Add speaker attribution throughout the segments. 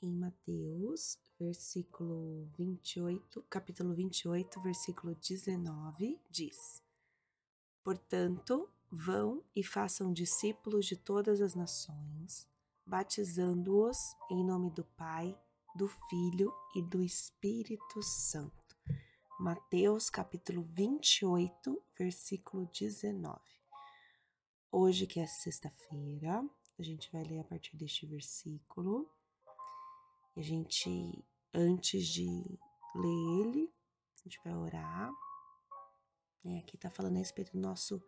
Speaker 1: em Mateus, capítulo 28, versículo 19, diz: Portanto, vão e façam discípulos de todas as nações, batizando-os em nome do Pai, do Filho e do Espírito Santo. Mateus, capítulo 28, versículo 19. Hoje, que é sexta-feira, a gente vai ler a partir deste versículo. E a gente, antes de ler ele, a gente vai orar. Aqui tá falando a respeito do nosso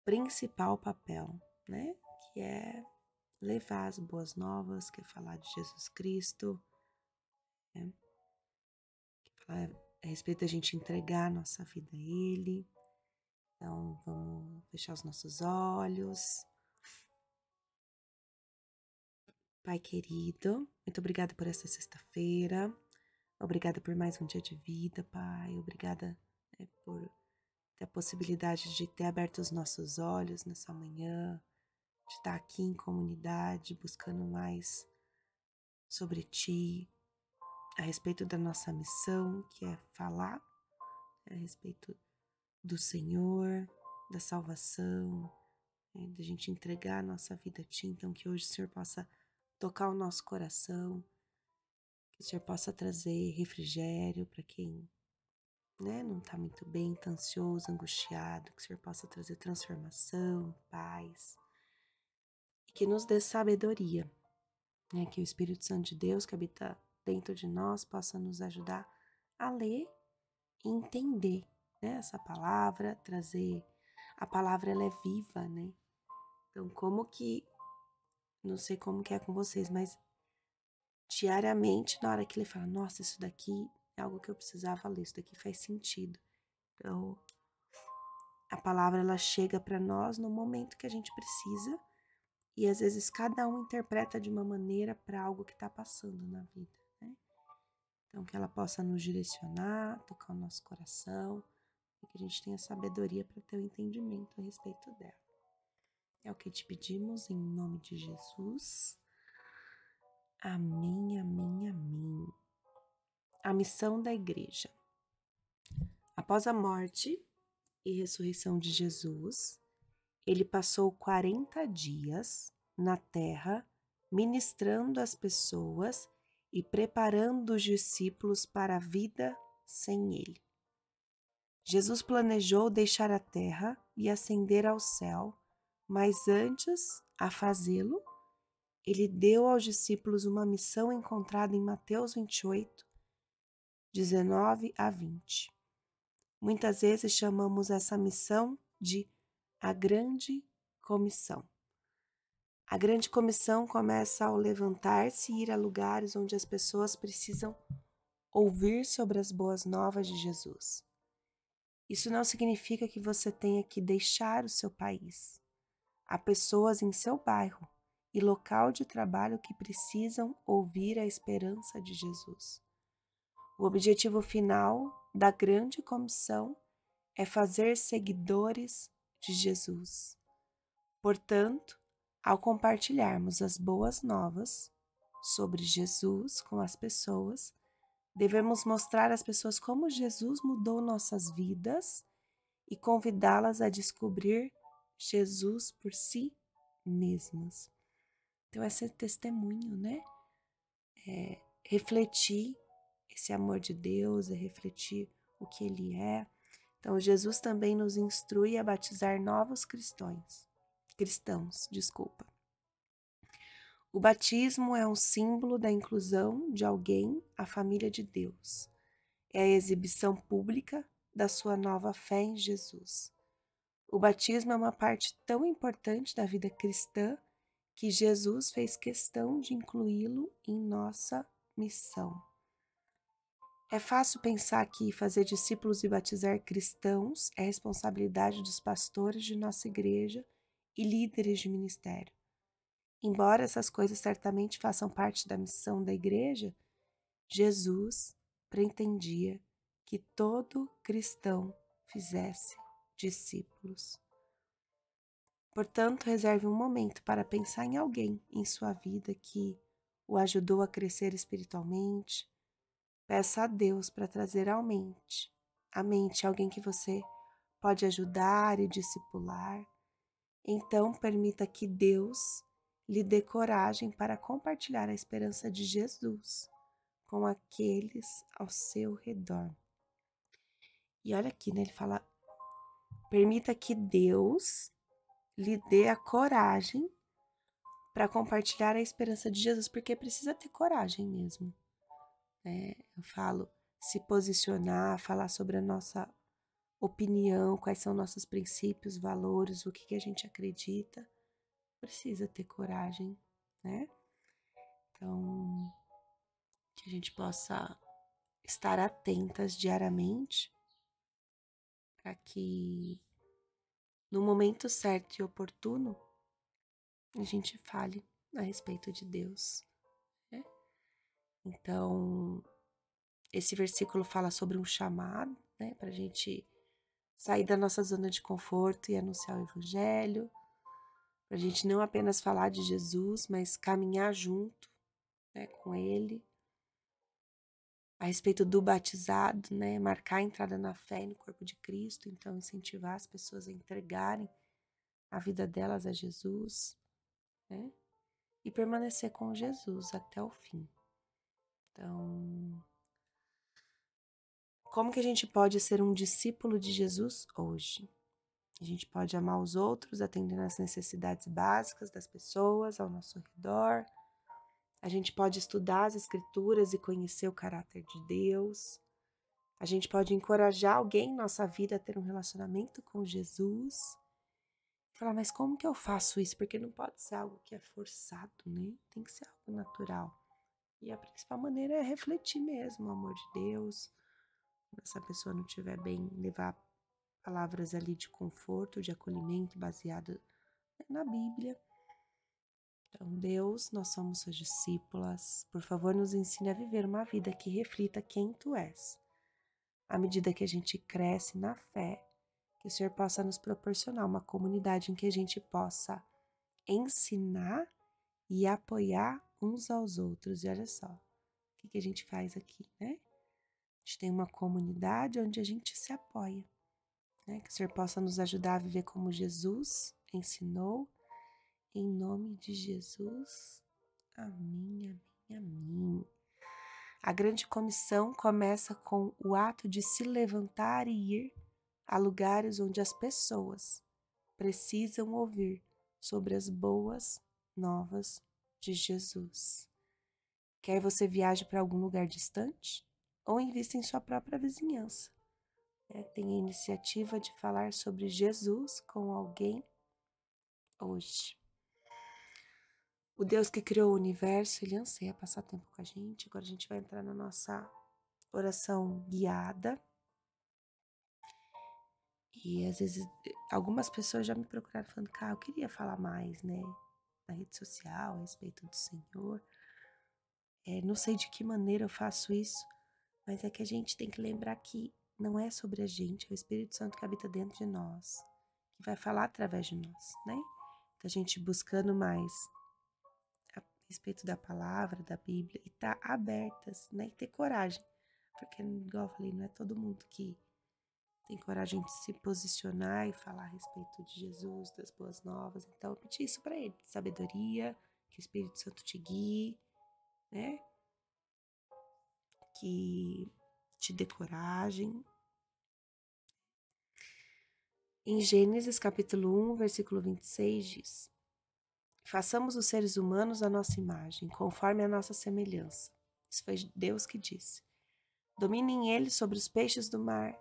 Speaker 1: principal papel, né? Que é levar as boas novas, que é falar de Jesus Cristo, né? Que falar a respeito da gente entregar a nossa vida a Ele. Então, vamos fechar os nossos olhos. Pai querido, muito obrigada por essa sexta-feira. Obrigada por mais um dia de vida, Pai. Obrigada, né, por ter a possibilidade de ter aberto os nossos olhos nessa manhã, de estar aqui em comunidade, buscando mais sobre Ti, a respeito da nossa missão, que é falar, a respeito do Senhor, da salvação, né, da gente entregar a nossa vida a Ti. Então, que hoje o Senhor possa tocar o nosso coração, que o Senhor possa trazer refrigério para quem, né, não está muito bem, está ansioso, angustiado, que o Senhor possa trazer transformação, paz, e que nos dê sabedoria, né, que o Espírito Santo de Deus que habita dentro de nós possa nos ajudar a ler e entender, né, essa palavra, trazer, a palavra ela é viva, né, então não sei como que é com vocês, mas diariamente, na hora que ele fala, nossa, isso daqui é algo que eu precisava ler, isso daqui faz sentido, então a palavra ela chega para nós no momento que a gente precisa e às vezes cada um interpreta de uma maneira para algo que está passando na vida, né? Então que ela possa nos direcionar, tocar o nosso coração e que a gente tenha sabedoria para ter o entendimento a respeito dela. É o que te pedimos em nome de Jesus. Amém, amém, amém. A missão da igreja. Após a morte e ressurreição de Jesus, ele passou 40 dias na terra, ministrando às pessoas e preparando os discípulos para a vida sem ele. Jesus planejou deixar a terra e ascender ao céu, mas antes a fazê-lo, ele deu aos discípulos uma missão encontrada em Mateus 28, 19 a 20. Muitas vezes chamamos essa missão de a Grande Comissão. A Grande Comissão começa ao levantar-se e ir a lugares onde as pessoas precisam ouvir sobre as boas novas de Jesus. Isso não significa que você tenha que deixar o seu país. Há pessoas em seu bairro e local de trabalho que precisam ouvir a esperança de Jesus. O objetivo final da Grande Comissão é fazer seguidores de Jesus. Portanto, ao compartilharmos as boas novas sobre Jesus com as pessoas, devemos mostrar às pessoas como Jesus mudou nossas vidas e convidá-las a descobrir Jesus por si mesmas. Então, esse testemunho, né? É refletir esse amor de Deus, é refletir o que Ele é. Então, Jesus também nos instrui a batizar novos cristãos. O batismo é um símbolo da inclusão de alguém à família de Deus. É a exibição pública da sua nova fé em Jesus. O batismo é uma parte tão importante da vida cristã que Jesus fez questão de incluí-lo em nossa missão. É fácil pensar que fazer discípulos e batizar cristãos é responsabilidade dos pastores de nossa igreja e líderes de ministério. Embora essas coisas certamente façam parte da missão da igreja, Jesus pretendia que todo cristão fizesse discípulos. Portanto, reserve um momento para pensar em alguém em sua vida que o ajudou a crescer espiritualmente. Peça a Deus para trazer à mente alguém que você pode ajudar e discipular. Então, permita que Deus lhe dê coragem para compartilhar a esperança de Jesus com aqueles ao seu redor. E olha aqui, né? Ele fala: permita que Deus lhe dê a coragem para compartilhar a esperança de Jesus, porque precisa ter coragem mesmo, né? Eu falo, se posicionar, falar sobre a nossa opinião, quais são nossos princípios, valores, o que a gente acredita, precisa ter coragem, né? Então, que a gente possa estar atentas diariamente para que no momento certo e oportuno a gente fale a respeito de Deus, né? Então, esse versículo fala sobre um chamado, né, para a gente sair da nossa zona de conforto e anunciar o Evangelho, para a gente não apenas falar de Jesus, mas caminhar junto, né, com Ele. A respeito do batizado, né, marcar a entrada na fé e no corpo de Cristo, então incentivar as pessoas a entregarem a vida delas a Jesus, né, e permanecer com Jesus até o fim. Então, como que a gente pode ser um discípulo de Jesus hoje? A gente pode amar os outros, atendendo às necessidades básicas das pessoas ao nosso redor. A gente pode estudar as Escrituras e conhecer o caráter de Deus. A gente pode encorajar alguém em nossa vida a ter um relacionamento com Jesus. Falar, mas como que eu faço isso? Porque não pode ser algo que é forçado, né? Tem que ser algo natural. E a principal maneira é refletir mesmo o amor de Deus. Se essa pessoa não estiver bem, levar palavras ali de conforto, de acolhimento, baseado na Bíblia. Então, Deus, nós somos suas discípulas. Por favor, nos ensine a viver uma vida que reflita quem tu és. À medida que a gente cresce na fé, que o Senhor possa nos proporcionar uma comunidade em que a gente possa ensinar e apoiar uns aos outros. E olha só, o que a gente faz aqui, né? A gente tem uma comunidade onde a gente se apoia, né? Que o Senhor possa nos ajudar a viver como Jesus ensinou. Em nome de Jesus. Amém, amém, amém. A grande comissão começa com o ato de se levantar e ir a lugares onde as pessoas precisam ouvir sobre as boas novas de Jesus. Quer você viaje para algum lugar distante ou invista em sua própria vizinhança. Tenha a iniciativa de falar sobre Jesus com alguém hoje. O Deus que criou o universo, ele anseia passar tempo com a gente. Agora a gente vai entrar na nossa oração guiada. E às vezes algumas pessoas já me procuraram falando, cara, eu queria falar mais, né, na rede social a respeito do Senhor. Não sei de que maneira eu faço isso, mas é que a gente tem que lembrar que não é sobre a gente, é o Espírito Santo que habita dentro de nós, que vai falar através de nós, né? Então a gente buscando mais a respeito da palavra, da Bíblia, e tá abertas, né? E ter coragem, porque, igual eu falei, não é todo mundo que tem coragem de se posicionar e falar a respeito de Jesus, das boas novas. Então, eu pedi isso para ele, sabedoria, que o Espírito Santo te guie, né? Que te dê coragem. Em Gênesis capítulo 1, versículo 26 diz: façamos os seres humanos à nossa imagem, conforme a nossa semelhança. Isso foi Deus que disse. Dominem eles sobre os peixes do mar,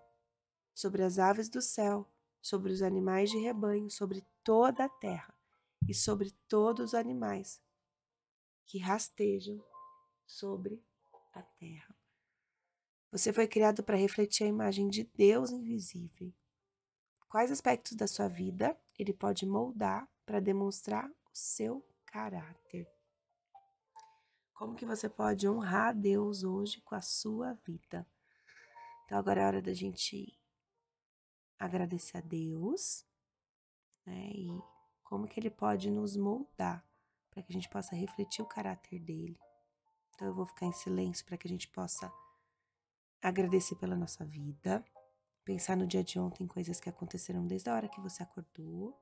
Speaker 1: sobre as aves do céu, sobre os animais de rebanho, sobre toda a terra e sobre todos os animais que rastejam sobre a terra. Você foi criado para refletir a imagem de Deus invisível. Quais aspectos da sua vida ele pode moldar para demonstrar o seu caráter? Como que você pode honrar a Deus hoje com a sua vida? Então agora é hora da gente agradecer a Deus, né? E como que ele pode nos moldar para que a gente possa refletir o caráter dele. Então eu vou ficar em silêncio para que a gente possa agradecer pela nossa vida, pensar no dia de ontem, coisas que aconteceram desde a hora que você acordou.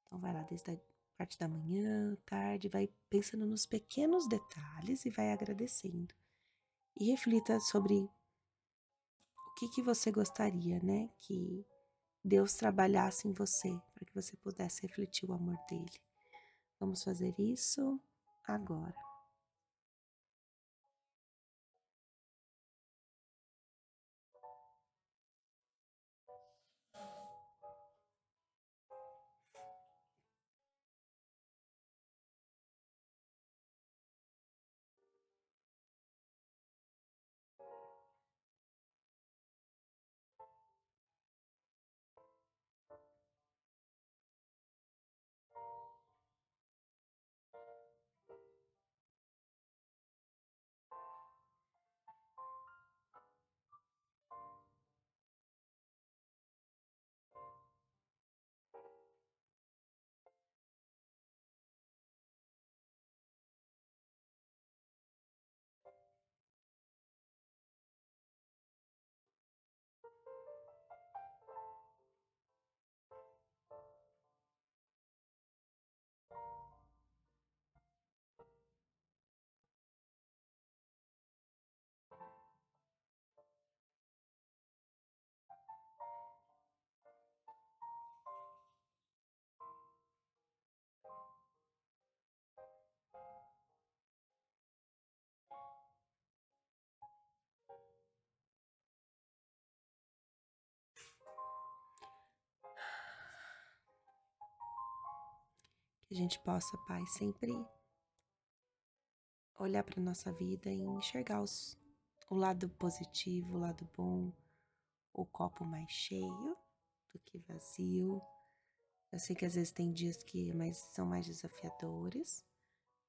Speaker 1: Então vai lá desde a parte da manhã, tarde, vai pensando nos pequenos detalhes e vai agradecendo. E reflita sobre o que você gostaria, né, que Deus trabalhasse em você, para que você pudesse refletir o amor dele. Vamos fazer isso agora. Que a gente possa, Pai, sempre olhar para nossa vida e enxergar o lado positivo, o lado bom, o copo mais cheio do que vazio. Eu sei que às vezes tem dias que são mais desafiadores,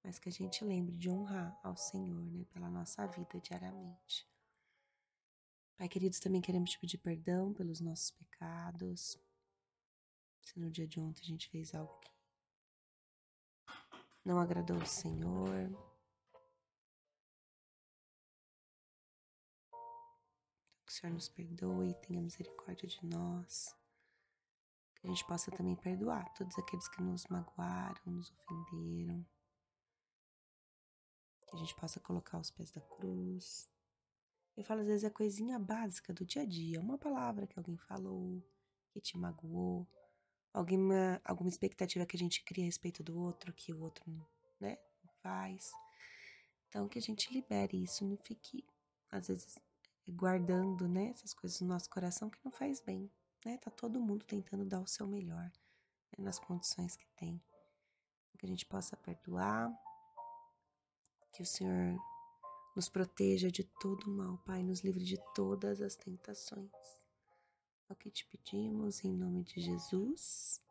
Speaker 1: mas que a gente lembre de honrar ao Senhor, né, pela nossa vida diariamente. Pai querido, também queremos te pedir perdão pelos nossos pecados. Se no dia de ontem a gente fez algo que não agradou ao Senhor, que o Senhor nos perdoe e tenha misericórdia de nós. Que a gente possa também perdoar todos aqueles que nos magoaram, nos ofenderam. Que a gente possa colocar os pés da cruz. Eu falo, às vezes, é coisinha básica do dia a dia. Uma palavra que alguém falou, que te magoou. Alguma expectativa que a gente cria a respeito do outro, que o outro, né, não faz. Então, que a gente libere isso, não fique, às vezes, guardando, né, essas coisas no nosso coração que não faz bem, né? Tá todo mundo tentando dar o seu melhor, né, nas condições que tem. Que a gente possa perdoar, que o Senhor nos proteja de todo o mal, Pai, nos livre de todas as tentações. É o que te pedimos em nome de Jesus.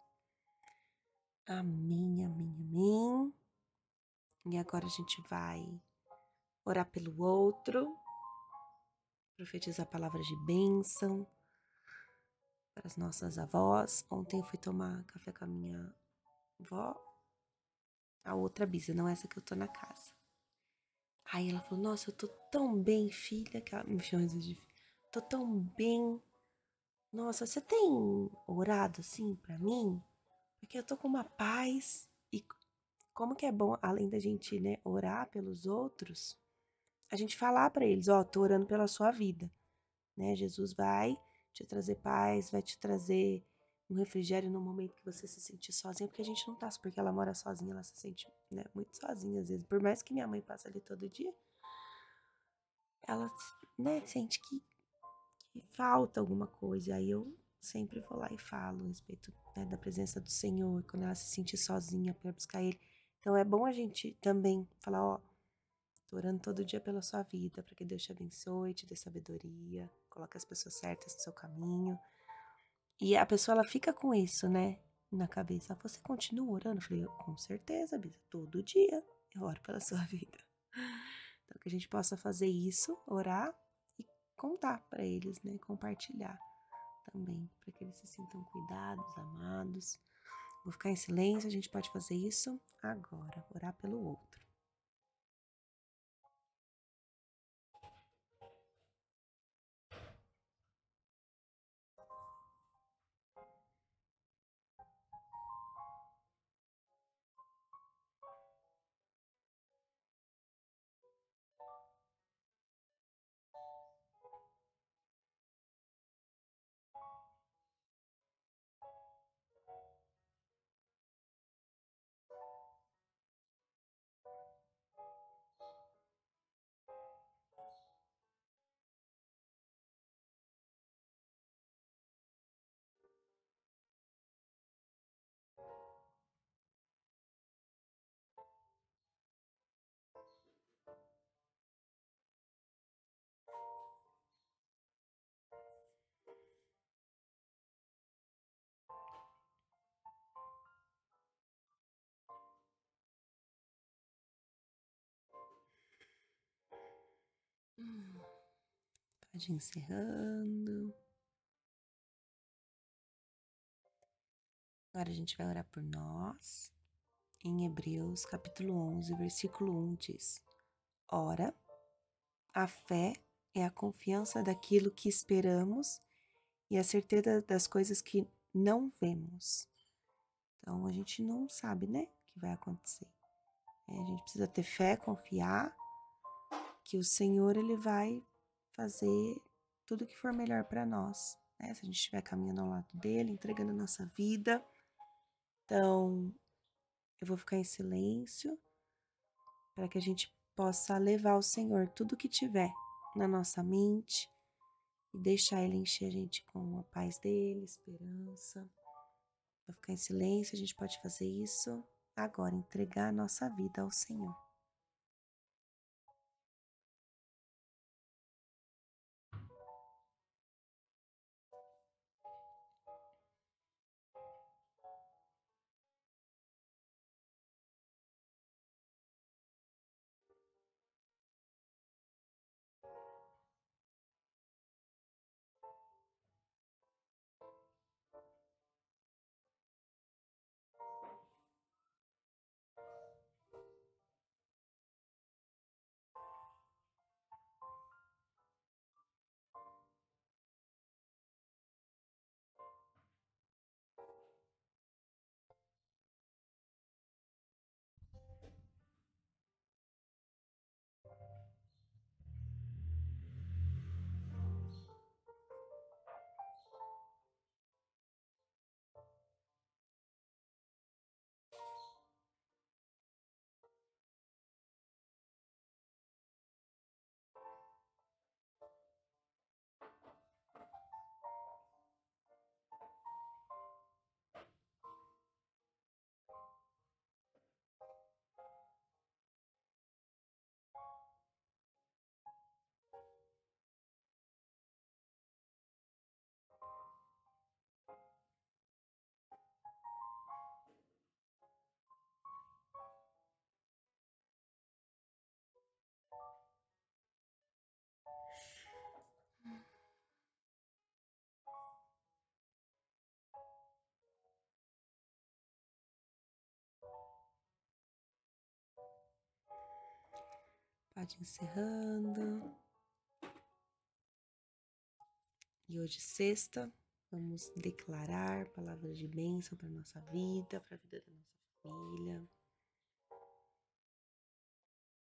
Speaker 1: Amém, amém, amém. E agora a gente vai orar pelo outro, profetizar palavras de bênção para as nossas avós. Ontem eu fui tomar café com a minha avó, a outra bisa, não essa que eu tô na casa. Aí ela falou, nossa, eu tô tão bem, filha, que ela me chama às vezes de filha. Tô tão bem. Nossa, você tem orado assim pra mim? Porque eu tô com uma paz. E como que é bom, além da gente, né, orar pelos outros, a gente falar pra eles, ó, tô orando pela sua vida, né? Jesus vai te trazer paz, vai te trazer um refrigério no momento que você se sentir sozinha, porque a gente não tá, porque ela mora sozinha, ela se sente, né, muito sozinha às vezes. Por mais que minha mãe passe ali todo dia, ela, né, sente que falta alguma coisa. Aí eu sempre vou lá e falo a respeito, né, da presença do Senhor, quando ela se sentir sozinha para buscar Ele. Então é bom a gente também falar, ó, tô orando todo dia pela sua vida, para que Deus te abençoe, te dê sabedoria, coloque as pessoas certas no seu caminho. E a pessoa, ela fica com isso, né, na cabeça. Você continua orando? Eu falei, com certeza, Bisa, todo dia eu oro pela sua vida. Então que a gente possa fazer isso, orar e contar para eles, né, compartilhar também, para que eles se sintam cuidados, amados. Vou ficar em silêncio, a gente pode fazer isso agora, orar pelo outro. Pode ir encerrando. Agora a gente vai orar por nós. Em Hebreus, capítulo 11, versículo 1 diz: Ora, a fé é a confiança daquilo que esperamos e a certeza das coisas que não vemos. Então, a gente não sabe, né, o que vai acontecer. A gente precisa ter fé, confiar que o Senhor, Ele vai fazer tudo o que for melhor para nós, né? Se a gente estiver caminhando ao lado dele, entregando a nossa vida. Então, eu vou ficar em silêncio para que a gente possa levar ao Senhor tudo que tiver na nossa mente e deixar Ele encher a gente com a paz dele, esperança. Vou ficar em silêncio, a gente pode fazer isso agora, entregar a nossa vida ao Senhor. Pode ir encerrando. E hoje, sexta, vamos declarar palavras de bênção para a nossa vida, para a vida da nossa família.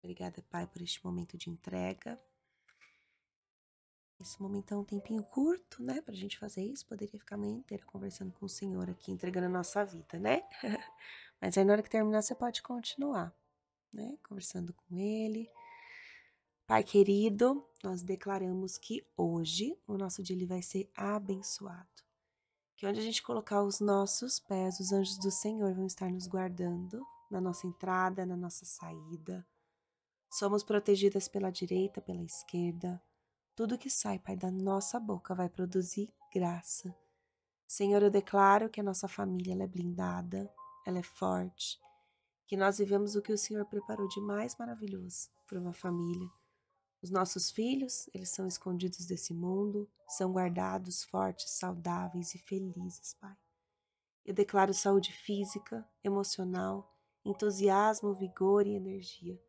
Speaker 1: Obrigada, Pai, por este momento de entrega. Esse momento é um tempinho curto, né, pra gente fazer isso. Poderia ficar a manhã inteira conversando com o Senhor aqui, entregando a nossa vida, né? Mas aí na hora que terminar, você pode continuar, né, conversando com Ele. Pai querido, nós declaramos que hoje o nosso dia ele vai ser abençoado. Que onde a gente colocar os nossos pés, os anjos do Senhor vão estar nos guardando na nossa entrada, na nossa saída. Somos protegidas pela direita, pela esquerda. Tudo que sai, Pai, da nossa boca vai produzir graça. Senhor, eu declaro que a nossa família ela é blindada, ela é forte, que nós vivemos o que o Senhor preparou de mais maravilhoso para uma família. Os nossos filhos, eles são escondidos desse mundo, são guardados, fortes, saudáveis e felizes, Pai. Eu declaro saúde física, emocional, entusiasmo, vigor e energia.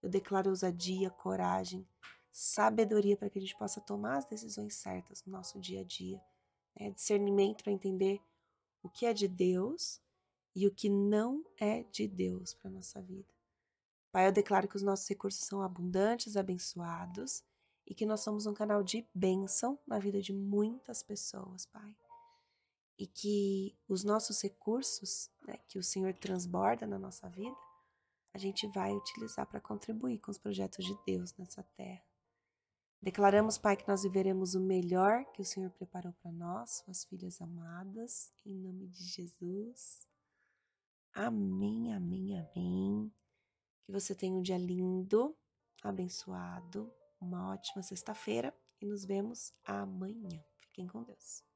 Speaker 1: Eu declaro ousadia, coragem, sabedoria para que a gente possa tomar as decisões certas no nosso dia a dia. Discernimento para entender o que é de Deus e o que não é de Deus para a nossa vida. Pai, eu declaro que os nossos recursos são abundantes, abençoados e que nós somos um canal de bênção na vida de muitas pessoas, Pai. E que os nossos recursos, né, que o Senhor transborda na nossa vida, a gente vai utilizar para contribuir com os projetos de Deus nessa terra. Declaramos, Pai, que nós viveremos o melhor que o Senhor preparou para nós, suas filhas amadas, em nome de Jesus. Amém, amém, amém. Que você tenha um dia lindo, abençoado, uma ótima sexta-feira e nos vemos amanhã. Fiquem com Deus.